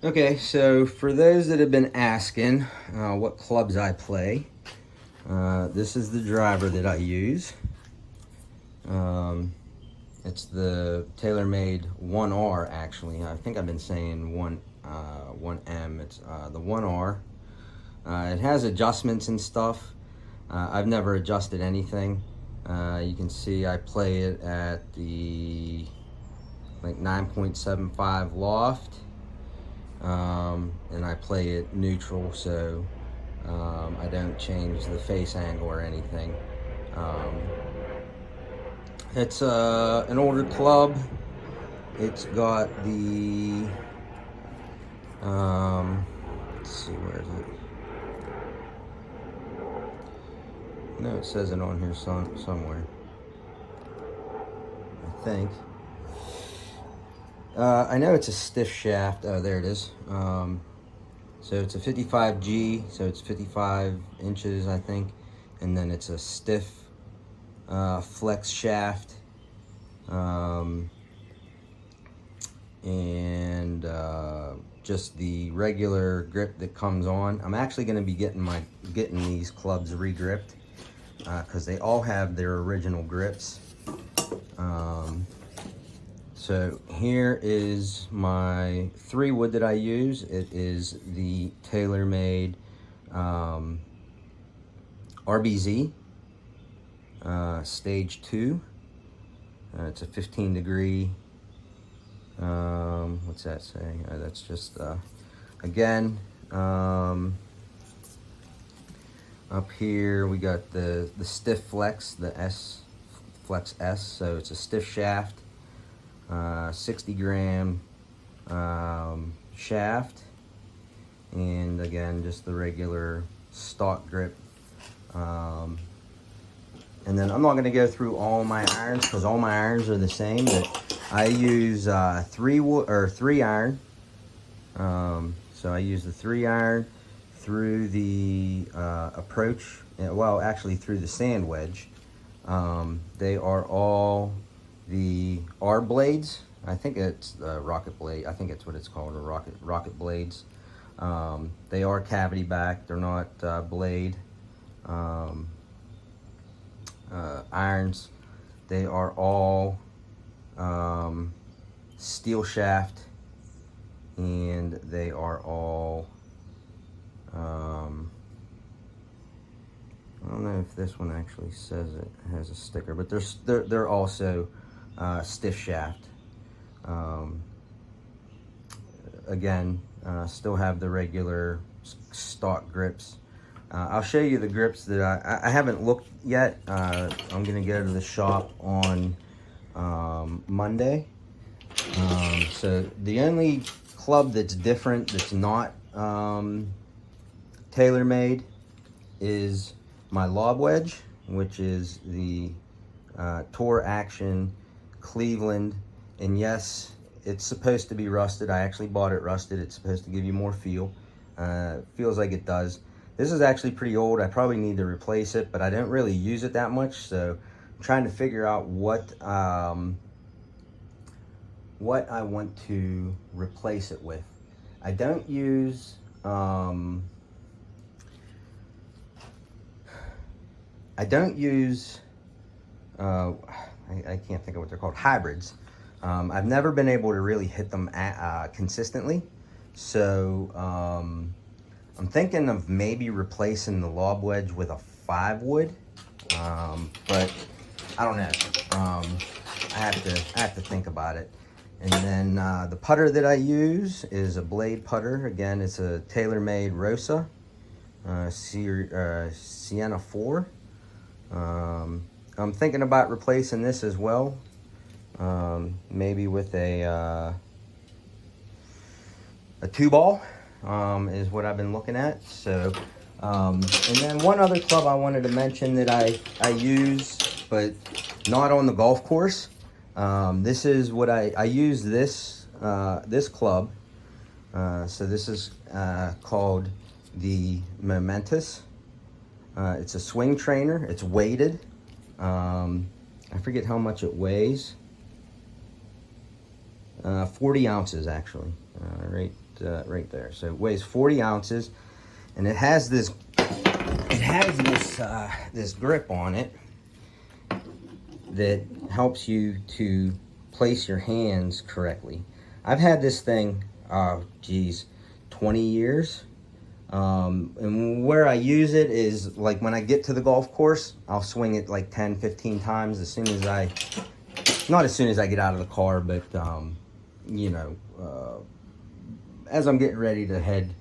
Okay, so for those that have been asking what clubs I play, this is the driver that I use. It's the TaylorMade 1R actually. I think I've been saying 1M. It's the 1R. It has adjustments and stuff. I've never adjusted anything. You can see I play it at the like 9.75 loft. And I play it neutral, so I don't change the face angle or anything. It's an older club. It's got the let's see, where is it? No, it says it on here somewhere, I think. I know it's a stiff shaft. Oh, there it is. So it's a 55G, so it's 55 inches, I think. And then it's a stiff flex shaft. And just the regular grip that comes on. I'm actually going to be getting these clubs re-gripped because they all have their original grips. So here is my 3 wood that I use. It is the TaylorMade RBZ Stage 2. It's a 15 degree. What's that say? That's just, again, up here we got the stiff flex, the Flex S. So it's a stiff shaft. 60 gram shaft, and again just the regular stock grip. And then I'm not going to go through all my irons because all my irons are the same, but I use 3 iron. So I use the 3 iron through the approach, well actually through the sand wedge. They are all the R blades. I think it's the rocket blade. I think it's what it's called, the rocket blades. They are cavity back. They're not blade irons. They are all steel shaft, and they are all I don't know if this one actually says it has a sticker, but they're also stiff shaft. Again, still have the regular stock grips. I'll show you the grips that I haven't looked yet. I'm gonna go to the shop on Monday. So the only club that's different, that's not TaylorMade, is my lob wedge, which is the Tour Action Cleveland. And yes, it's supposed to be rusted. I actually bought it rusted. It's supposed to give you more feel. Feels like it does. This is actually pretty old. I probably need to replace it, but I don't really use it that much, so I'm trying to figure out what I want to replace it with. I don't use I can't think of what they're called, hybrids. I've never been able to really hit them consistently, so I'm thinking of maybe replacing the lob wedge with a 5 wood, but I don't know. I have to think about it. And then the putter that I use is a blade putter. Again, it's a TaylorMade Rosa Sienna 4. I'm thinking about replacing this as well, maybe with a 2-ball is what I've been looking at. So, and then one other club I wanted to mention that I use, but not on the golf course. This is what I use this club. So this is called the Momentous. It's a swing trainer. It's weighted. I forget how much it weighs. 40 ounces actually. Right right there. So it weighs 40 ounces, and it has this this grip on it that helps you to place your hands correctly. I've had this thing, 20 years. And where I use it is like when I get to the golf course, I'll swing it like 10, 15 times not as soon as I get out of the car, but, you know, as I'm getting ready to head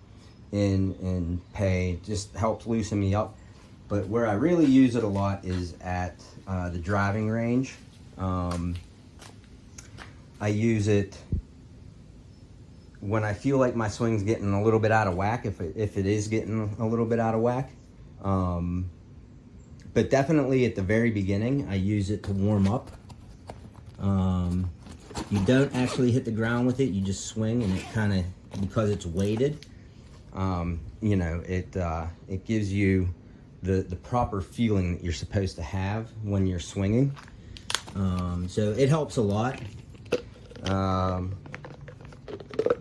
in and pay, it just helps loosen me up. But where I really use it a lot is at the driving range. I use it when I feel like my swing's getting a little bit out of whack, if it is getting a little bit out of whack. But definitely at the very beginning, I use it to warm up. You don't actually hit the ground with it, you just swing, and it kind of, because it's weighted, you know, it gives you the proper feeling that you're supposed to have when you're swinging. So it helps a lot.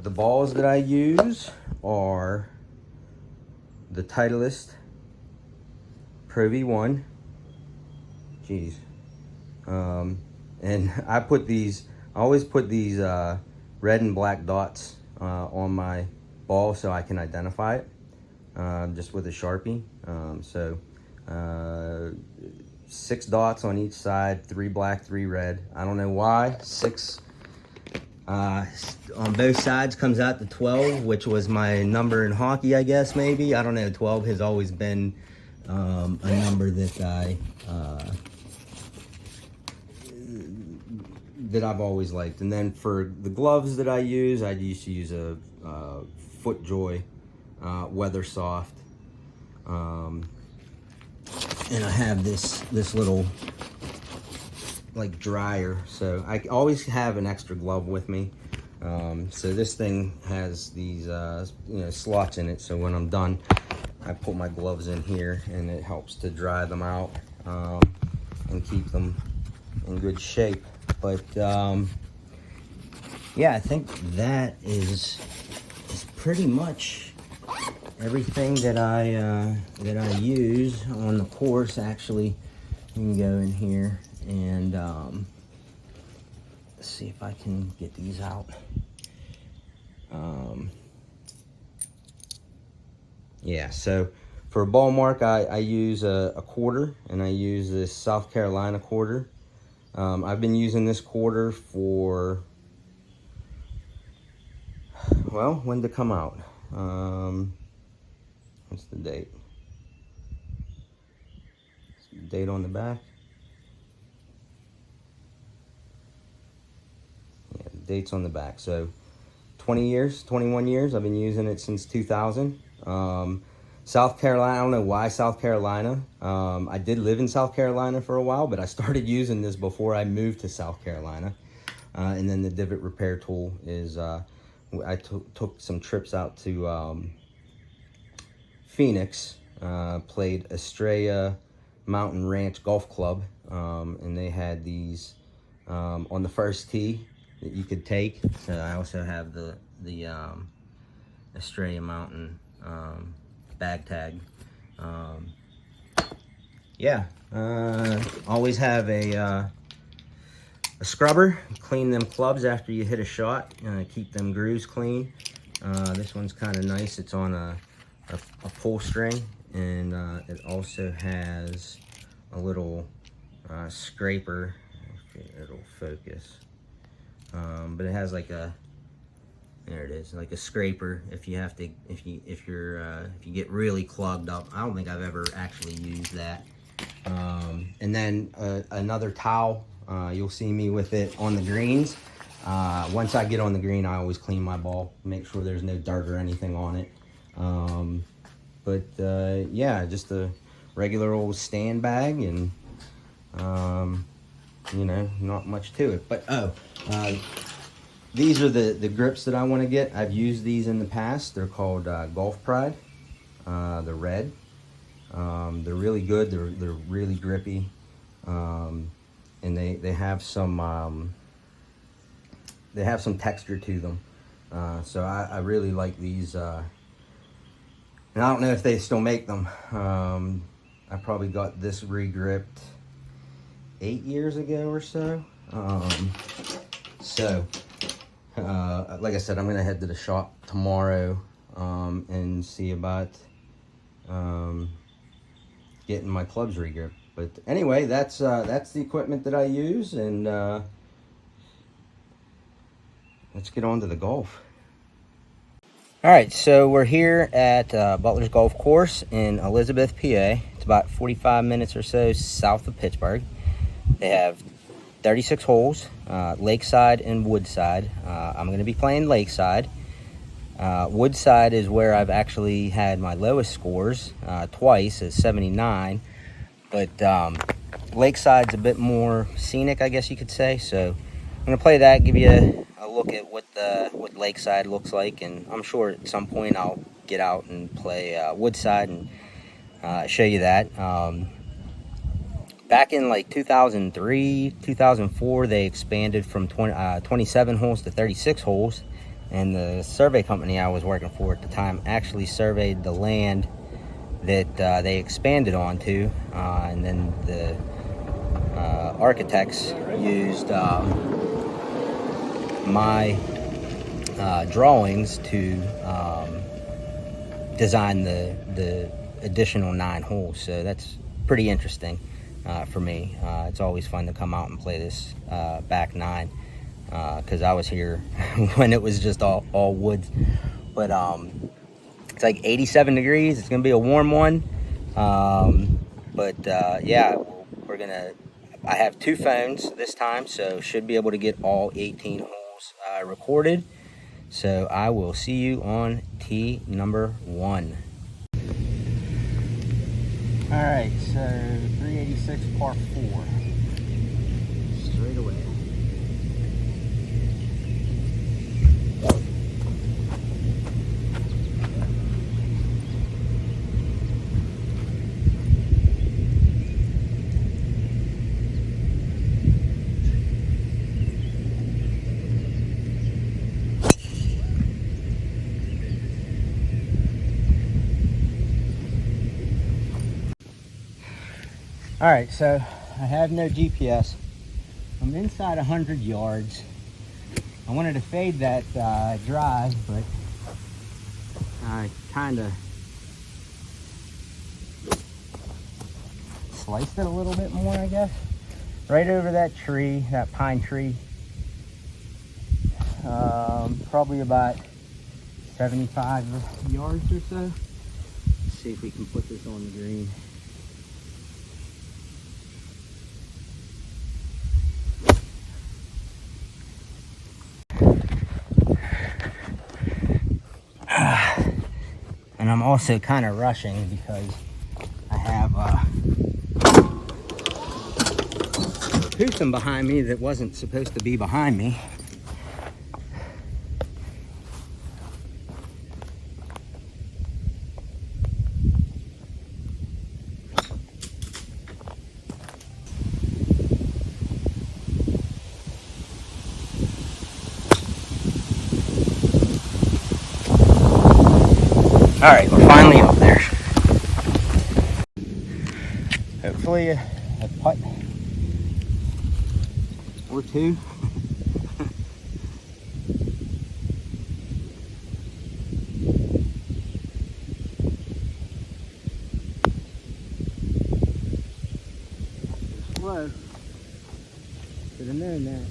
The balls that I use are the Titleist Pro V1. Jeez. And I always put these red and black dots on my ball so I can identify it, just with a Sharpie. So 6 dots on each side, 3 black, 3 red. I don't know why. 6 on both sides comes out to 12, which was my number in hockey, I guess, maybe. I don't know. 12 has always been a number that I've always liked. And then for the gloves that I used to use a FootJoy Weather Soft. And I have this little like dryer, so I always have an extra glove with me. So this thing has these you know, slots in it, so when I'm done I put my gloves in here, and it helps to dry them out and keep them in good shape. But yeah, I think that is pretty much everything that I use on the course. Actually, you can go in here and let's see if I can get these out. Yeah, so for a ball mark, I use a quarter, and I use this South Carolina quarter. I've been using this quarter for, well, when did it come out? What's the date? Date on the back. Yeah, the date's on the back. So 21 years. I've been using it since 2000. South Carolina, I don't know why South Carolina. I did live in South Carolina for a while, but I started using this before I moved to South Carolina. And then the divot repair tool is, I took some trips out to Phoenix, played Estrella Mountain Ranch Golf Club, and they had these on the first tee that you could take. So I also have the Estrella Mountain bag tag. Yeah, always have a scrubber. Clean them clubs after you hit a shot. Keep them grooves clean. This one's kind of nice. It's on a pull string, and it also has a little scraper. If it'll focus, but it has like a, there it is, like a scraper if you have to, if you get really clogged up. I don't think I've ever actually used that. And then another towel. You'll see me with it on the greens. Once I get on the green, I always clean my ball, make sure there's no dirt or anything on it. But yeah, just a regular old stand bag, and you know, not much to it. But these are the grips that I want to get. I've used these in the past. They're called Golf Pride. They're red. They're really good. They're really grippy, and they have some texture to them. So I really like these. And I don't know if they still make them. I probably got this regripped 8 years ago or so. Like I said, I'm gonna head to the shop tomorrow and see about getting my clubs regripped. But anyway, that's the equipment that I use, and let's get on to the golf. All right, so we're here at Butler's Golf Course in Elizabeth, PA. It's about 45 minutes or so south of Pittsburgh. They have 36 holes, Lakeside and Woodside. I'm going to be playing Lakeside. Woodside is where I've actually had my lowest scores twice at 79. But Lakeside's a bit more scenic, I guess you could say. So I'm going to play that, give you a look at what Lakeside looks like, and I'm sure at some point I'll get out and play Woodside and show you that. Back in like 2003, 2004, they expanded from 27 holes to 36 holes, and the survey company I was working for at the time actually surveyed the land that they expanded onto, and then the architects used my drawings to design the additional 9 holes. So that's pretty interesting for me. It's always fun to come out and play this back 9, because I was here when it was just all woods. But it's like 87 degrees. It's gonna be a warm one. Yeah, I have 2 phones this time, so should be able to get all 18 holes recorded. So I will see you on tee number 1. All right, so 386 par 4. Straight away. All right, so I have no GPS. I'm inside 100 yards. I wanted to fade that drive, but I kind of sliced it a little bit more, I guess. Right over that tree, that pine tree. Probably about 75 yards or so. Let's see if we can put this on the green. And I'm also kind of rushing because I have a person behind me that wasn't supposed to be behind me. All right, we're finally up there. Hopefully a putt or 2. Slow. Should have known that.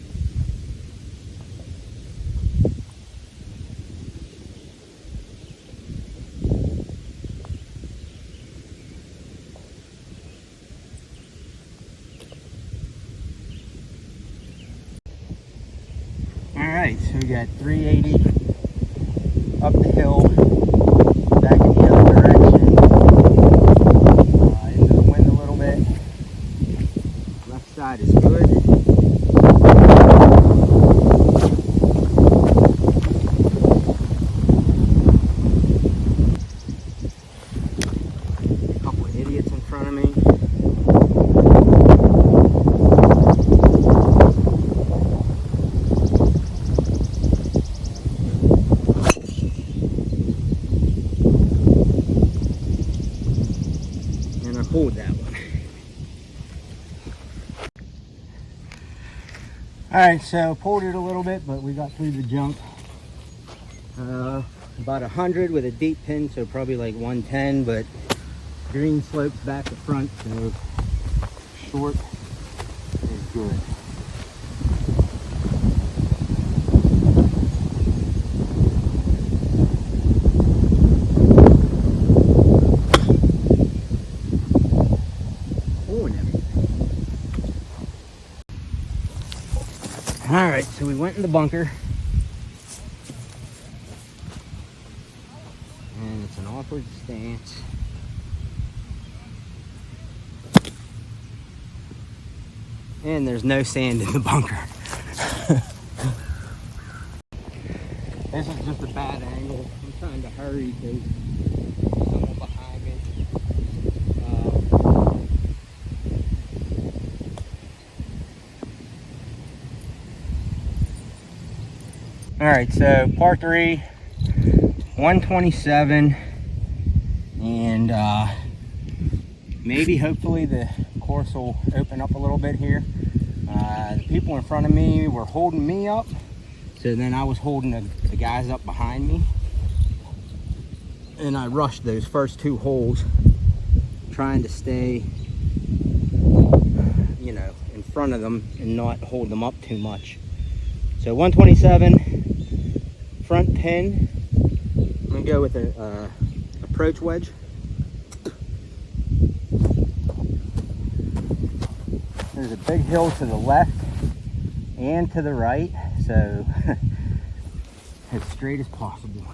Alright, so we got 380 up the hill, back in the other direction, into the wind a little bit. Left side is good. A couple of idiots in front of me. hold that one. All right, so pulled it a little bit, but we got through the jump. About 100 with a deep pin, so probably like 110, but green slopes back to front, so short is good. All right, so we went in the bunker, and it's an awkward stance. And there's no sand in the bunker. This is just a bad angle. I'm trying to hurry because there's someone behind me. All right, so part 3, 127, and maybe hopefully the course will open up a little bit here. The people in front of me were holding me up, so then I was holding the guys up behind me, and I rushed those first 2 holes trying to stay, you know, in front of them and not hold them up too much. So 127 front pin. I'm gonna go with an approach wedge. There's a big hill to the left and to the right, so as straight as possible.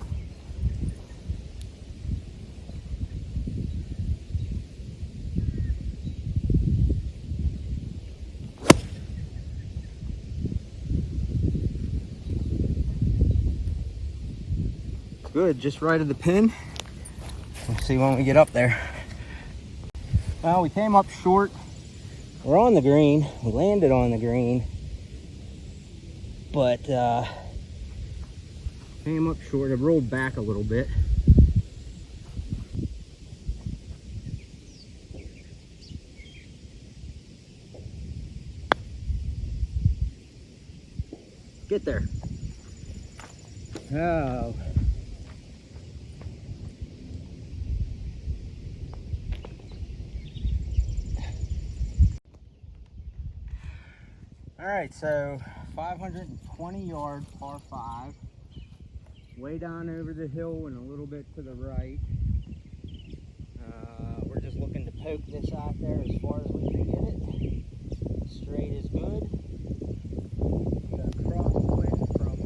Good, just right of the pin. We'll see when we get up there. Well, we came up short. We're on the green. We landed on the green, but came up short. It rolled back a little bit. Get there. Oh. All right, so 520 yard par 5, way down over the hill and a little bit to the right. We're just looking to poke this out there as far as we can get it. Straight is good. Got a crosswind from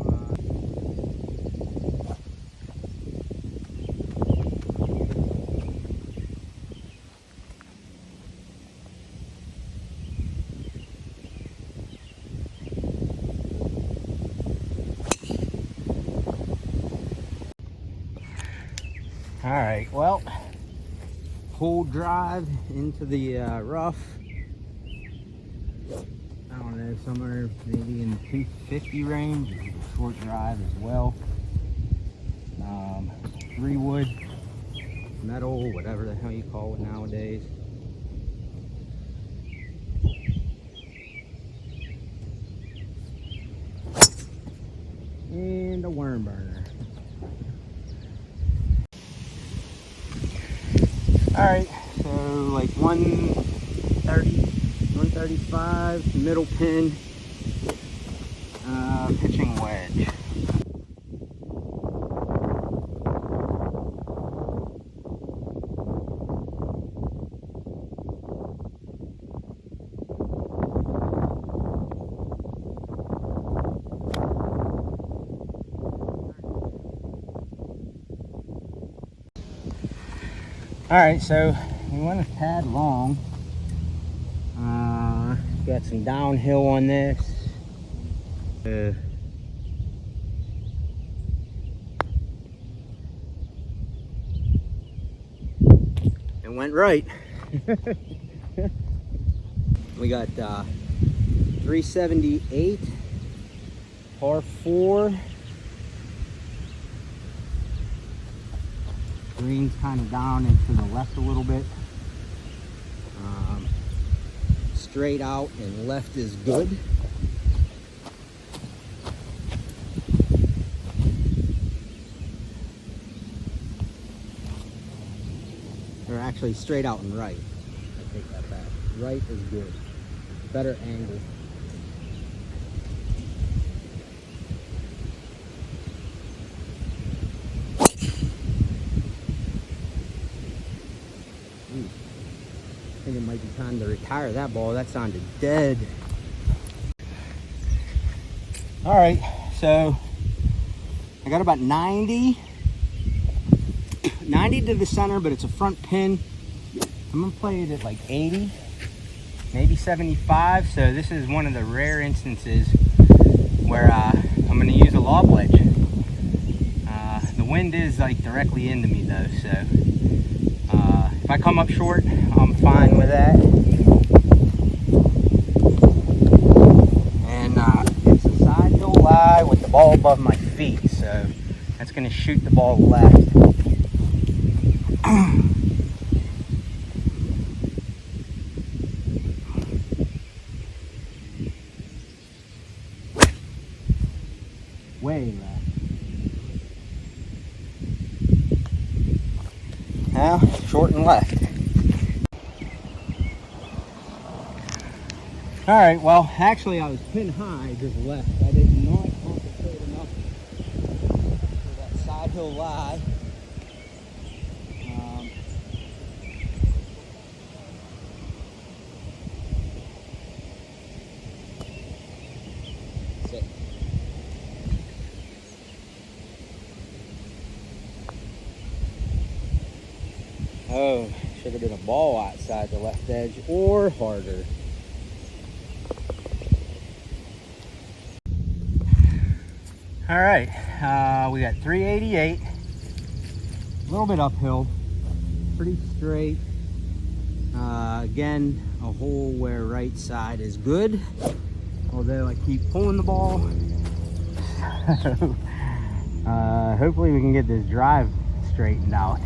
all right, well, pull drive into the rough. I don't know, somewhere maybe in the 250 range. It's a short drive as well. 3 wood, metal, whatever the hell you call it nowadays. And a worm burner. All right, so like 130, 135, middle pin, pitching wedge. All right, so we went a tad long. Got some downhill on this. It went right. We got 378, par 4. Green's kind of down and to the left a little bit. straight out and left is good. Or actually straight out and right. I take that back. Right is good. Better angle. I think it might be time to retire that ball. That sounded dead. All right, so I got about 90 to the center, but it's a front pin. I'm gonna play it at like 80, maybe 75. So this is one of the rare instances where I'm gonna use a lob wedge. The wind is like directly into me though, so if I come up short, I'm fine with that. And it's a side hill lie with the ball above my feet, so that's going to shoot the ball left. Way left. Now, short and left. All right, well, actually I was pin high, just left. I did not concentrate enough for that side hill lie. Sit. Oh, should have been a ball outside the left edge or harder. All right, we got 388, a little bit uphill, pretty straight. Again, a hole where right side is good, although I keep pulling the ball. So, hopefully we can get this drive straightened out.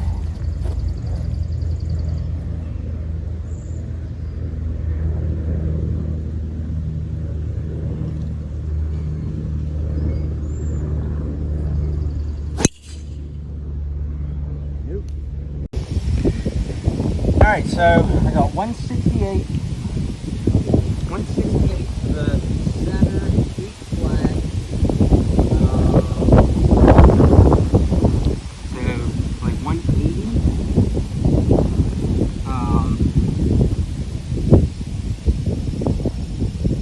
All right, so I got 168 to the center, 8 flat. So like 180.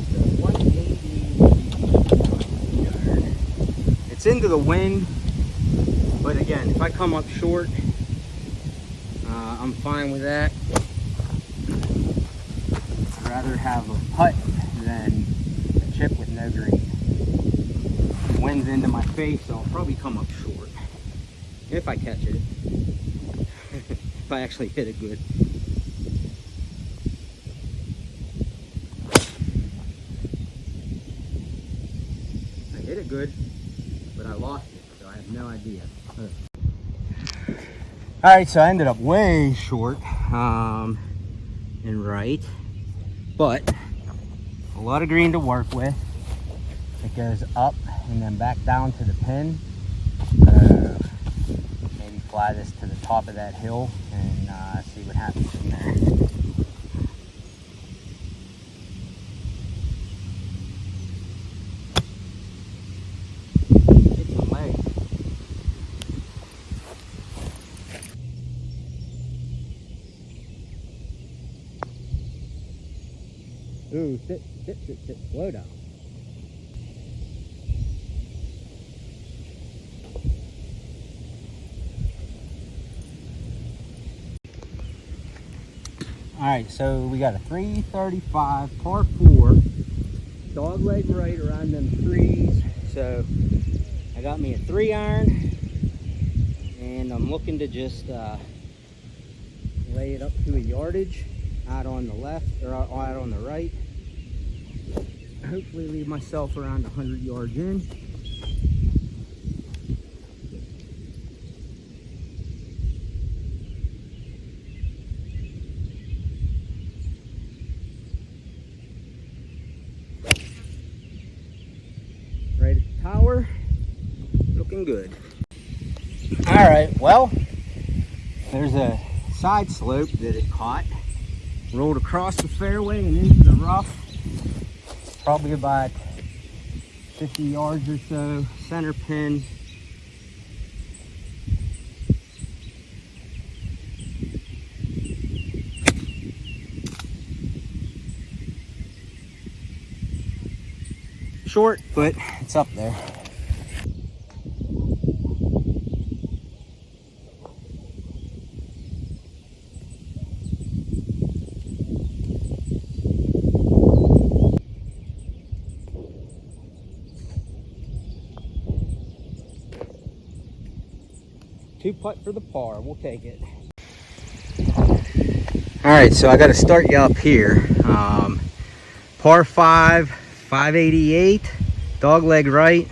So 180. It's into the wind, but again, if I come up short, I'm fine with that. I'd rather have a putt than a chip with no green. The wind's into my face, so I'll probably come up short. If I catch it. If I actually hit it good. I hit it good, but I lost it, so I have no idea. All right, so I ended up way short and right, but a lot of green to work with. It goes up and then back down to the pin. Maybe fly this to the top of that hill and see what happens from there. Hit my leg. Ooh, sit, slow down. All right, so we got a 335 par 4, dog leg right around them trees. So I got me a 3-iron, and I'm looking to just lay it up to a yardage out on the left or out on the right. Hopefully leave myself around 100 yards in. looking good. All right, well, there's a side slope that it caught. Rolled across the fairway and into the rough. Probably about 50 yards or so. Center pin. Short, but it's up there. Two putt for the par, we'll take it. All right, so I got to start you up here. Par 5, 588, dog leg right.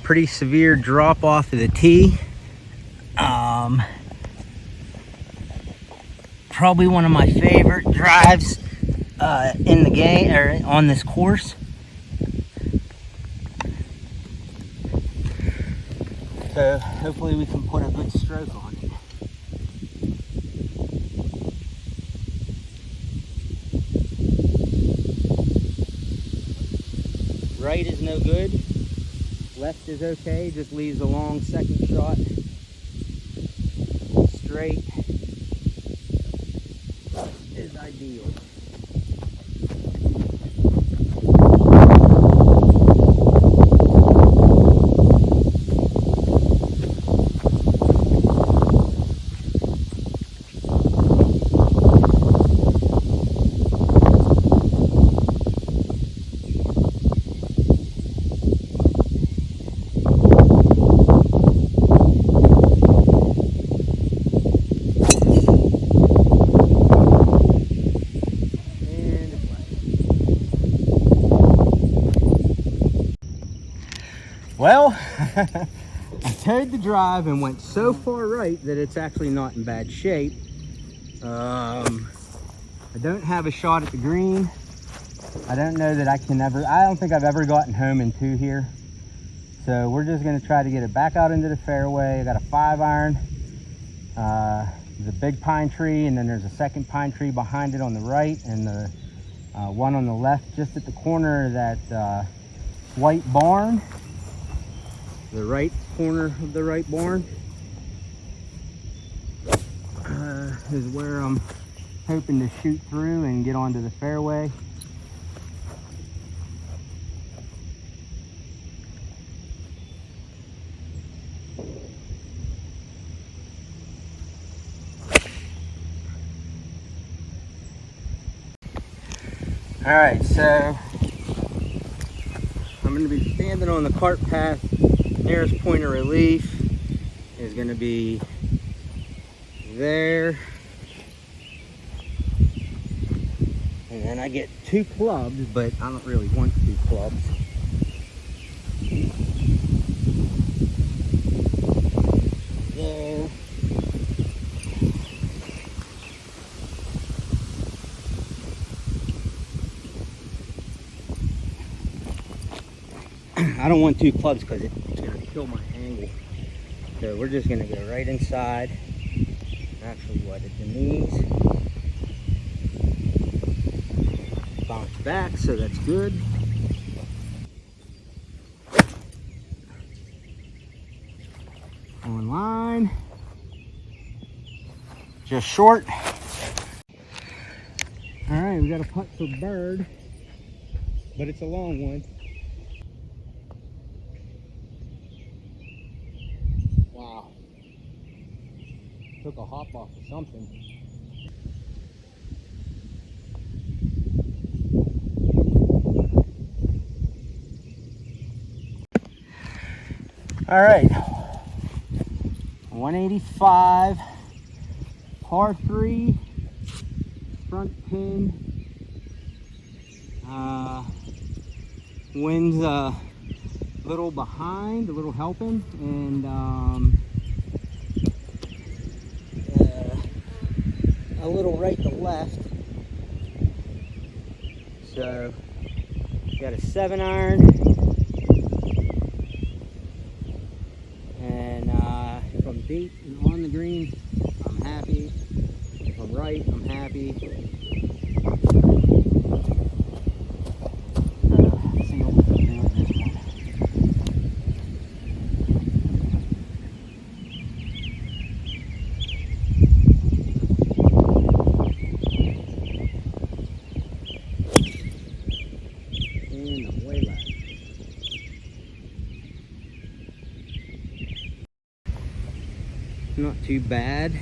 Pretty severe drop off of the tee. Probably one of my favorite drives in the game or on this course. So hopefully we can put a good stroke on it. Right is no good. Left is okay. Just leaves a long second shot. Straight is ideal. Well, I towed the drive and went so far right that it's actually not in bad shape. I don't have a shot at the green. I don't know that I don't think I've ever gotten home in two here. So we're just gonna try to get it back out into the fairway. I got a 5-iron. There's a big pine tree, and then there's a second pine tree behind it on the right, and the one on the left just at the corner of that white barn. The right corner of the right barn is where I'm hoping to shoot through and get onto the fairway. All right, so I'm going to be standing on the cart path. Nearest point of relief is going to be there, and then I get 2 clubs, but I don't really want 2 clubs. There. I don't want 2 clubs because it's going to kill my angle. So we're just going to go right inside. Actually, what, at the knees. Bounce back, so that's good. On line. Just short. All right, we got a putt for bird, but it's a long one. Wow. Took a hop off of something. All right. 185, par 3, front pin. Wind's a little behind, a little helping, and a little right to left. So got a 7-iron. bait and on the green, I'm happy. If I'm right, I'm happy. See what we can do with this one. And I'm way left. Not too bad.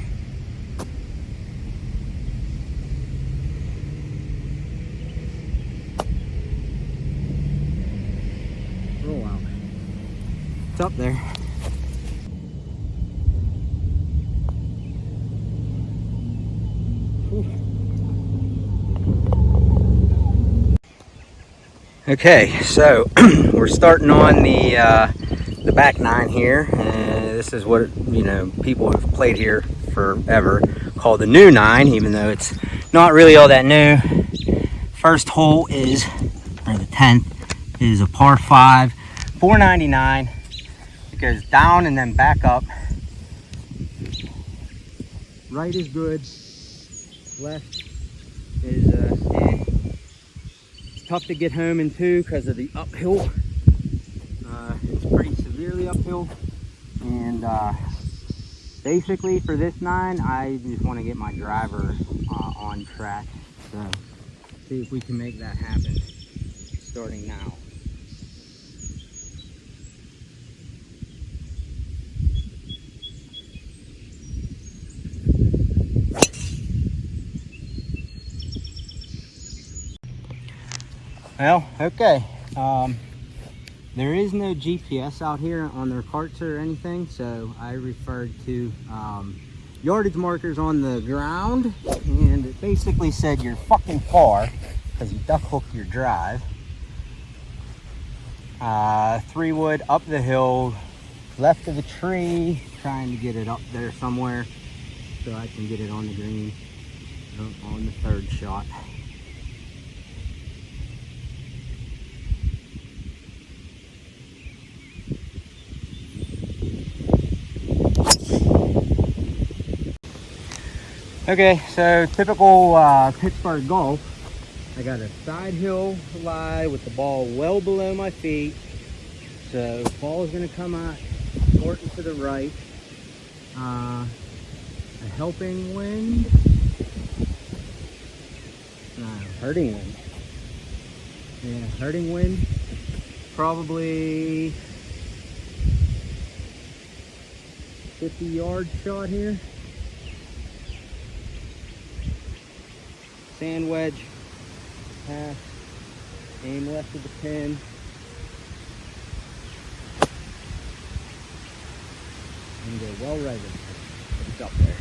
Roll out. It's up there. Whew. Okay, so we're starting on the back nine here, and this is what, you know, people have played here forever, called the new nine, even though it's not really all that new. First hole is, or the 10th, is a par 5, 499. It goes down and then back up. Right is good, left is It's tough to get home in too because of the uphill. It's pretty severely uphill, and basically for this 9, I just want to get my driver on track. So see if we can make that happen starting now. Well, okay. There is no GPS out here on their carts or anything, so I referred to yardage markers on the ground, and it basically said you're fucking far because you duck hooked your drive. 3 wood up the hill, left of the tree, trying to get it up there somewhere so I can get it on the green on the 3rd shot. Okay, so typical Pittsburgh golf. I got a side hill lie with the ball well below my feet. So ball is going to come out short and to the right. A helping wind. Hurting wind. Yeah, hurting wind. Probably 50-yard shot here. Sand wedge, pass, aim left of the pin. And go well right in. It's up there.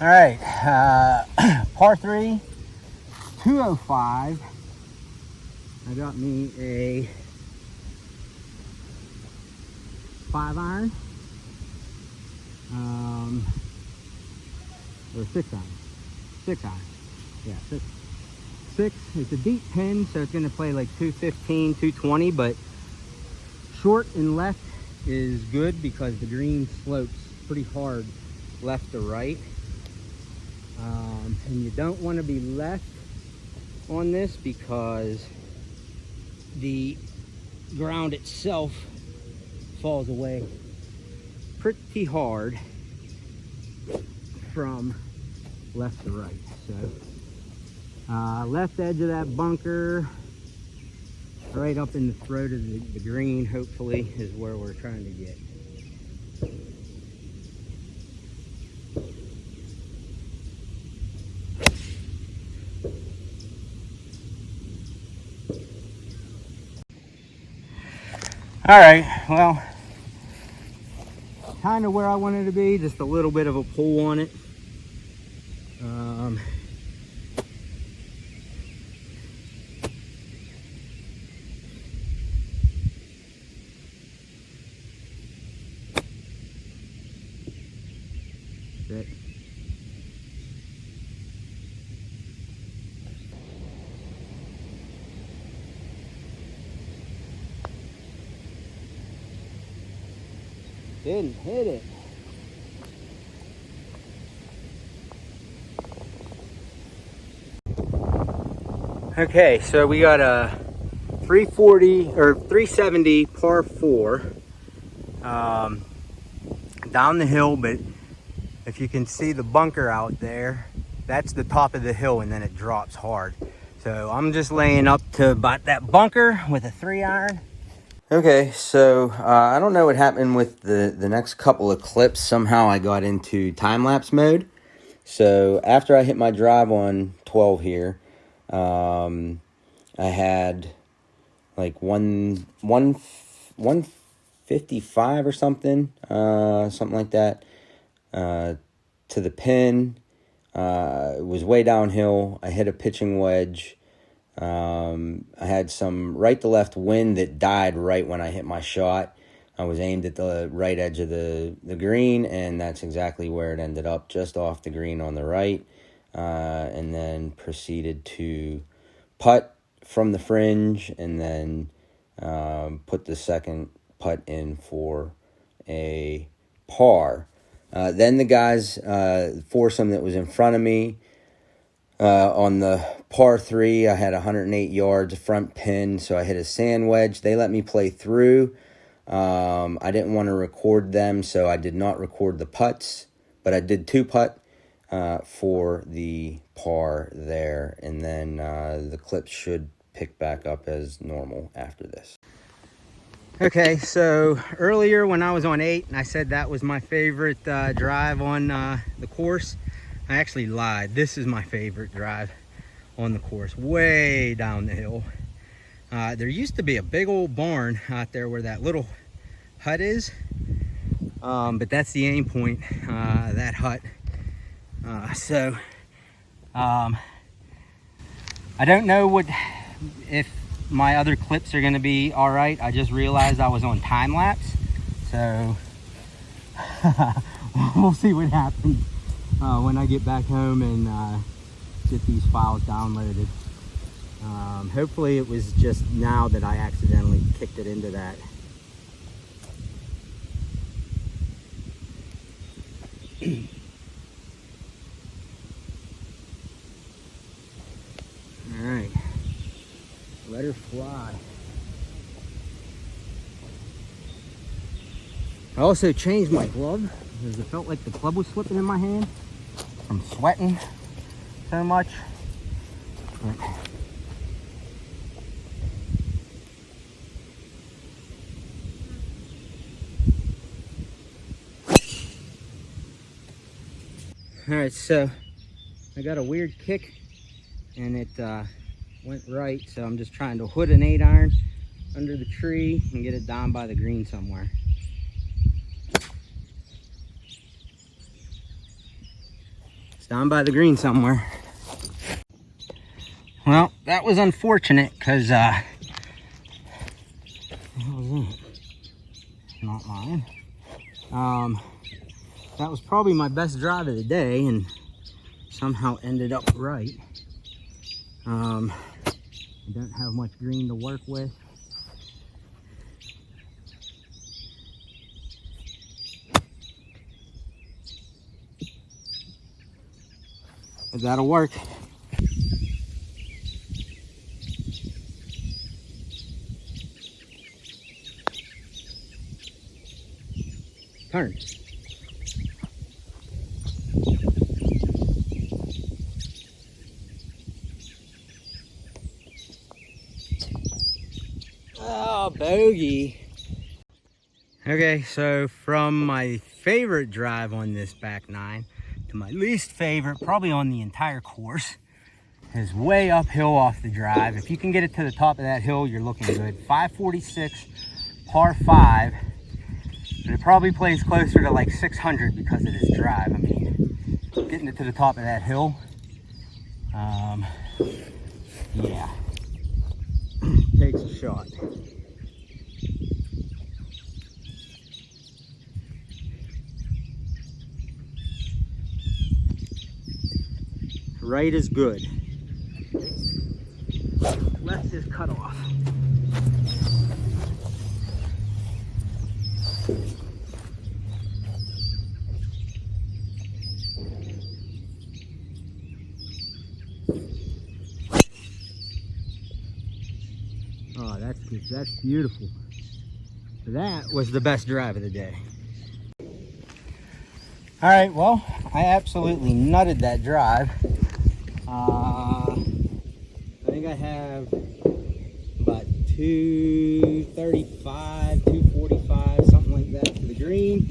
All right, par 3, 205. I got me a 5-iron, or 6-iron, 6-iron, yeah, 6. It's a deep pin, so it's gonna play like 215, 220, but short and left is good because the green slopes pretty hard left to right. And you don't want to be left on this because the ground itself falls away pretty hard from left to right. So left edge of that bunker, right up in the throat of the green, hopefully, is where we're trying to get. All right, well, kind of where I wanted to be, just a little bit of a pull on it. Sit. Didn't hit it. Okay, so we got a 340 or 370 par 4 down the hill, but if you can see the bunker out there, that's the top of the hill and then it drops hard. So I'm just laying up to about that bunker with a 3-iron. Okay, so I don't know what happened with the next couple of clips. Somehow I got into time-lapse mode. So after I hit my drive on 12 here, I had like 155 or something like that, to the pin. It was way downhill. I hit a pitching wedge. I had some right to left wind that died right when I hit my shot. I was aimed at the right edge of the green, and that's exactly where it ended up, just off the green on the right. And then proceeded to putt from the fringe, and then put the second putt in for a par. Then the guys, foursome that was in front of me, on the par 3, I had 108 yards, front pin, so I hit a sand wedge. They let me play through. I didn't want to record them, so I did not record the putts, but I did 2 putt for the par there, and then the clips should pick back up as normal after this. Okay, so earlier when I was on 8 and I said that was my favorite drive on the course, I actually lied. This is my favorite drive on the course, way down the hill. There used to be a big old barn out there where that little hut is, but that's the aim point, that hut. I don't know if my other clips are gonna be all right. I just realized I was on time lapse, so we'll see what happens when I get back home and get these files downloaded. Hopefully it was just now that I accidentally kicked it into that. All right, let her fly. I also changed my glove because it felt like the club was slipping in my hand from sweating so much. All right, so I got a weird kick and it went right, so I'm just trying to hood an 8-iron under the tree and get it down by the green somewhere. It's down by the green somewhere. Well, that was unfortunate because what was it? Not mine. That was probably my best drive of the day and somehow ended up right. I don't have much green to work with. But that'll work. Turn. Oh, bogey. Okay, so from my favorite drive on this back 9 to my least favorite, probably on the entire course, is way uphill off the drive. If you can get it to the top of that hill, you're looking good. 546, par 5. But it probably plays closer to like 600 because of this drive. I mean, getting it to the top of that hill, yeah, takes a shot. Right is good. Left is cut off. Oh, that's good. That's beautiful. That was the best drive of the day. All right, well, I absolutely nutted that drive. I think I have about 235, 245, something like that for the green.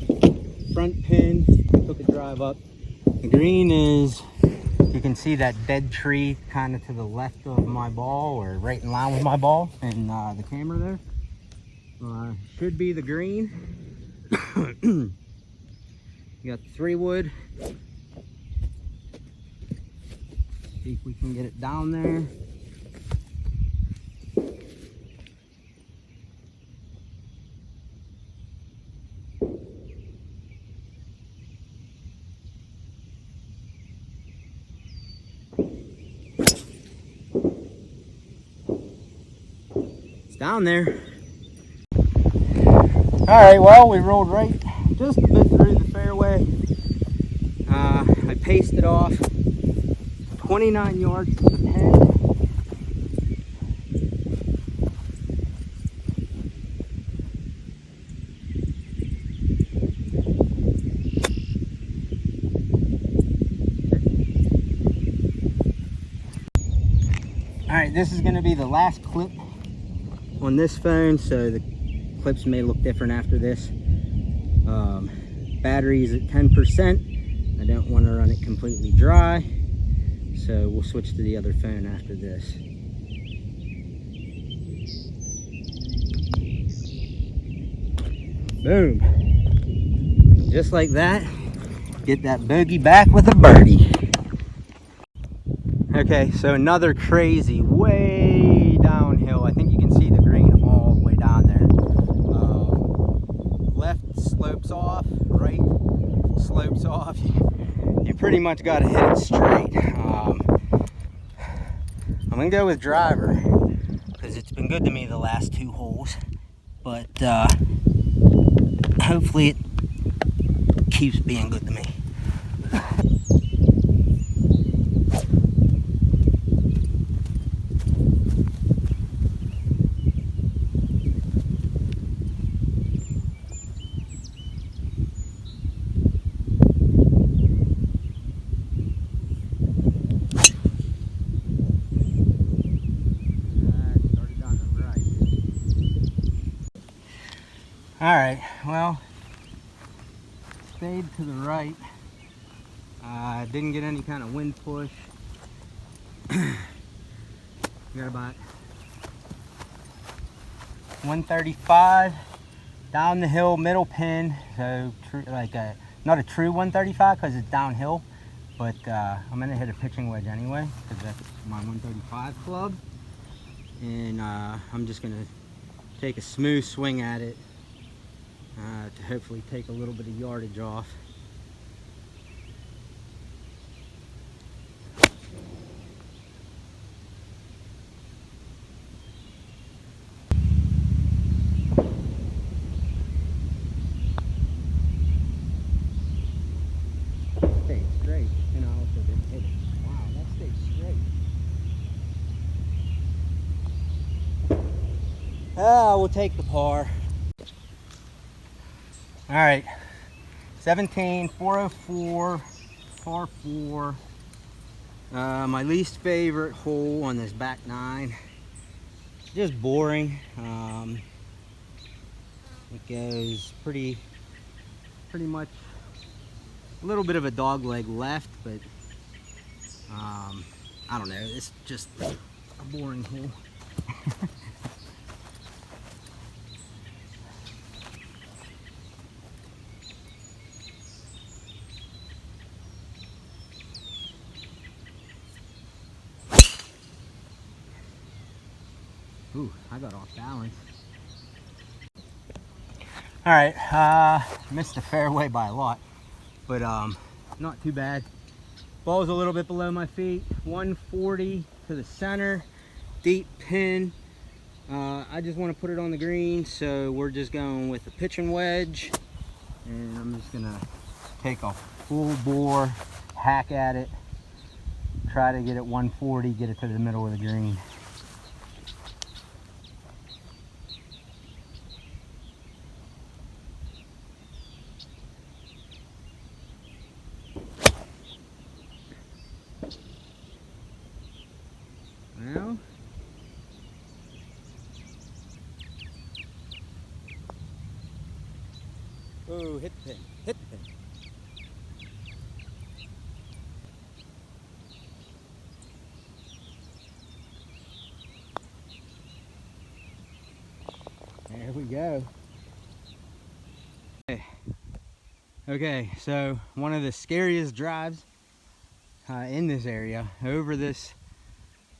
Front pin, took a drive up. The green is, you can see that dead tree kind of to the left of my ball, or right in line with my ball, and the camera there. Should be the green. You got the 3-wood. See if we can get it down there. It's down there. All right, well, we rolled right just a bit through the fairway. I paced it off 29 yards to the pin. All right, this is going to be the last clip on this phone, so the clips may look different after this. Battery is at 10%. I don't want to run it completely dry, so we'll switch to the other phone after this. Boom. Just like that, get that bogey back with a birdie. Okay, so another crazy, way downhill. I think you can see the green all the way down there. Left slopes off, right slopes off. You pretty much got to hit it straight. I'm gonna go with driver because it's been good to me the last 2 holes, but hopefully it keeps being good to me. All right, well, stayed to the right. Didn't get any kind of wind push. Got about 135 down the hill, middle pin. So like not a true 135 because it's downhill, but I'm gonna hit a pitching wedge anyway because that's my 135 club, and I'm just gonna take a smooth swing at it. To hopefully take a little bit of yardage off. Stayed straight, and I also didn't hit it. Wow, that stayed straight. We'll take the par. All right, 17, 404, par 4. My least favorite hole on this back 9. Just boring. It goes pretty much a little bit of a dog leg left, but I don't know. It's just a boring hole. Ooh, I got off balance. All right, missed the fairway by a lot, but not too bad. Ball's a little bit below my feet. 140 to the center, deep pin. I just want to put it on the green, so we're just going with a pitching wedge. And I'm just gonna take a full bore hack at it. Try to get it 140, get it to the middle of the green. Well, oh, hit the pin, hit the pin. There we go. Okay, so one of the scariest drives in this area, over this,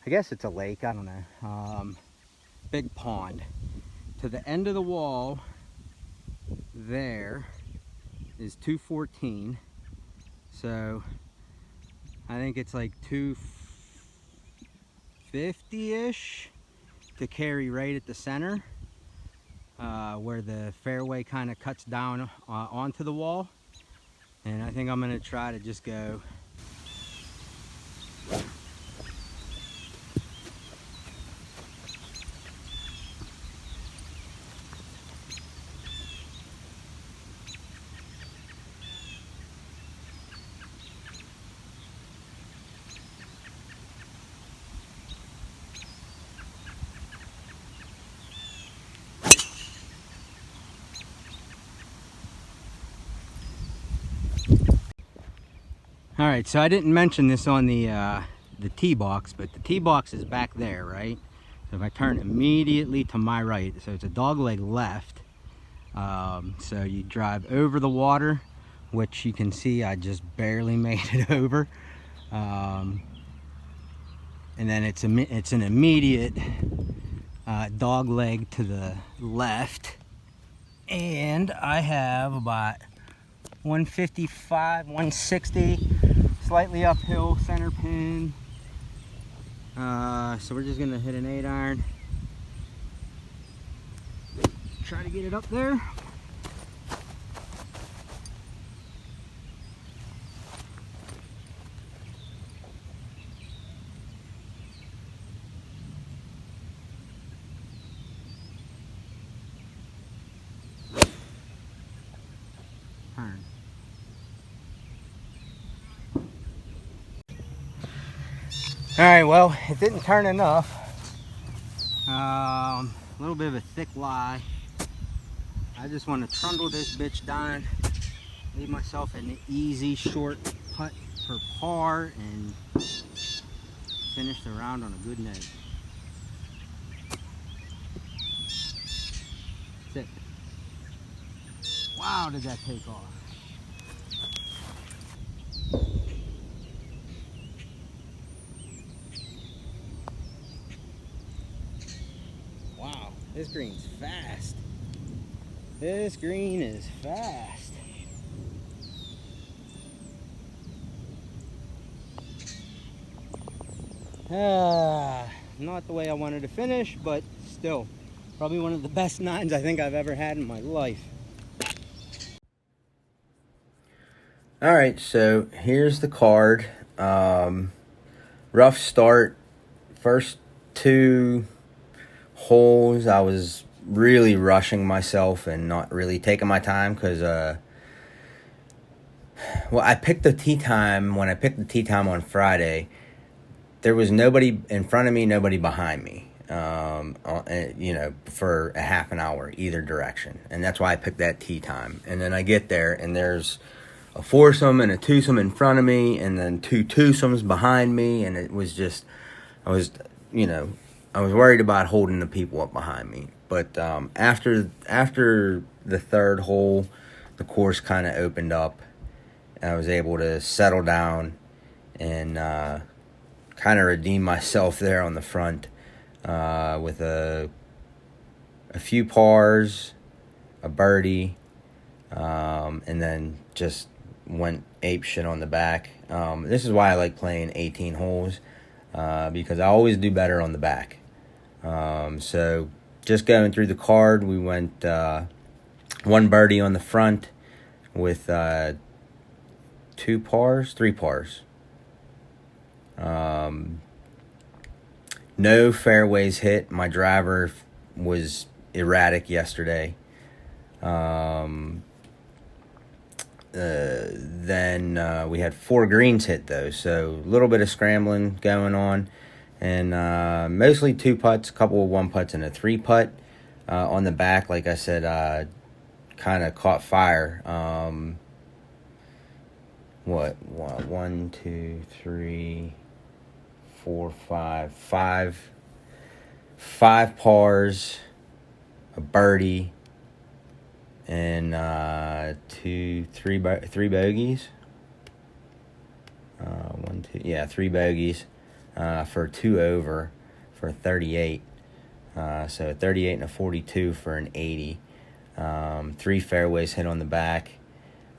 I guess it's a lake, I don't know, big pond. To the end of the wall, there is 214. So I think it's like 250-ish to carry right at the center, where the fairway kind of cuts down onto the wall. And I think I'm gonna try to just go All right, so I didn't mention this on the tee box, but the tee box is back there, right? So if I turn immediately to my right, so it's a dog leg left. So you drive over the water, which you can see I just barely made it over. And then it's an immediate dog leg to the left. And I have about 155, 160, slightly uphill center pin. So we're just gonna hit an 8-iron. Try to get it up there. Turn. All right, well, it didn't turn enough. A little bit of a thick lie. I just want to trundle this bitch down, leave myself an easy short putt for par, and finish the round on a good note. That's it. Wow, did that take off? Wow, this green's fast. This green is fast. Not the way I wanted to finish, but still, probably one of the best 9s I think I've ever had in my life. All right, so here's the card. Rough start. First 2 holes, I was really rushing myself and not really taking my time because, well, I picked the tee time. When I picked the tee time on Friday, there was nobody in front of me, nobody behind me, you know, for a half an hour either direction. And that's why I picked that tee time. And then I get there and there's a foursome and a twosome in front of me, and then 2 twosomes behind me. And it was just, I was worried about holding the people up behind me. But after the 3rd hole, the course kind of opened up. I was able to settle down and kind of redeem myself there on the front with a few pars, a birdie, and then just went ape shit on the back. This is why I like playing 18 holes, because I always do better on the back. So just going through the card, we went 1 birdie on the front with 3 pars. No fairways hit. My driver was erratic yesterday. Then we had 4 greens hit though, so a little bit of scrambling going on, and mostly 2 putts, a couple of 1 putts, and a 3 putt on the back. Like I said, kind of caught fire. What? 1, 2, 3, 4, 5 pars, a birdie, and 3 bogeys. 3 bogeys for 2 over for 38. So a 38 and a 42 for an 80. 3 fairways hit on the back.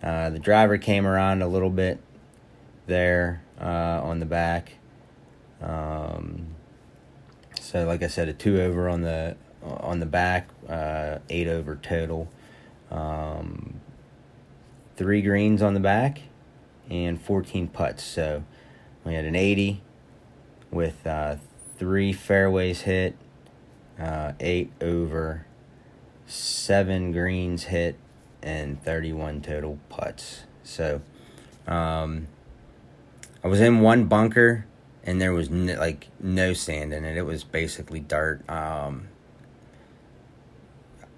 The driver came around a little bit there on the back. So like I said, a 2 over on the back, 8 over total. 3 greens on the back and 14 putts. So we had an 80 with 3 fairways hit, 8 over, 7 greens hit, and 31 total putts. So I was in 1 bunker, and there was no sand in it. It was basically dirt.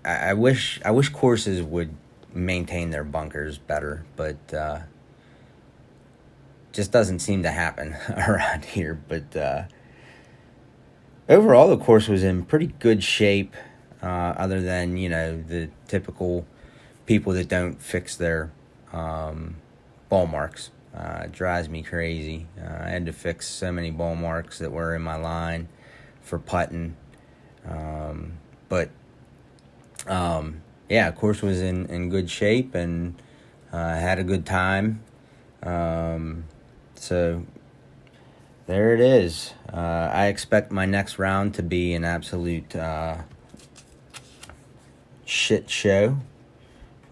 I wish courses would maintain their bunkers better, but just doesn't seem to happen around here. But overall, the course was in pretty good shape, other than, the typical people that don't fix their ball marks. It drives me crazy. I had to fix so many ball marks that were in my line for putting. Yeah, course was in good shape, and had a good time. So there it is. I expect my next round to be an absolute shit show,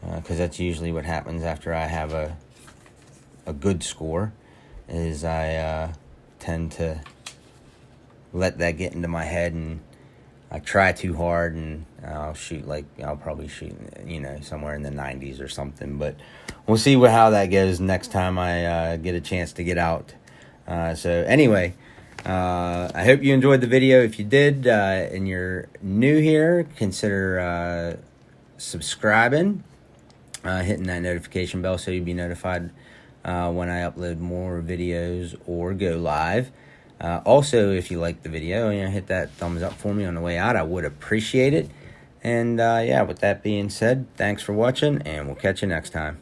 because that's usually what happens after I have a good score, is I tend to let that get into my head, and I try too hard, and I'll probably shoot, somewhere in the 90s or something. But we'll see how that goes next time I get a chance to get out. So anyway, I hope you enjoyed the video. If you did, and you're new here, consider subscribing, hitting that notification bell so you'll be notified when I upload more videos or go live. Also, if you like the video, hit that thumbs up for me on the way out. I would appreciate it. And yeah, with that being said, thanks for watching, and we'll catch you next time.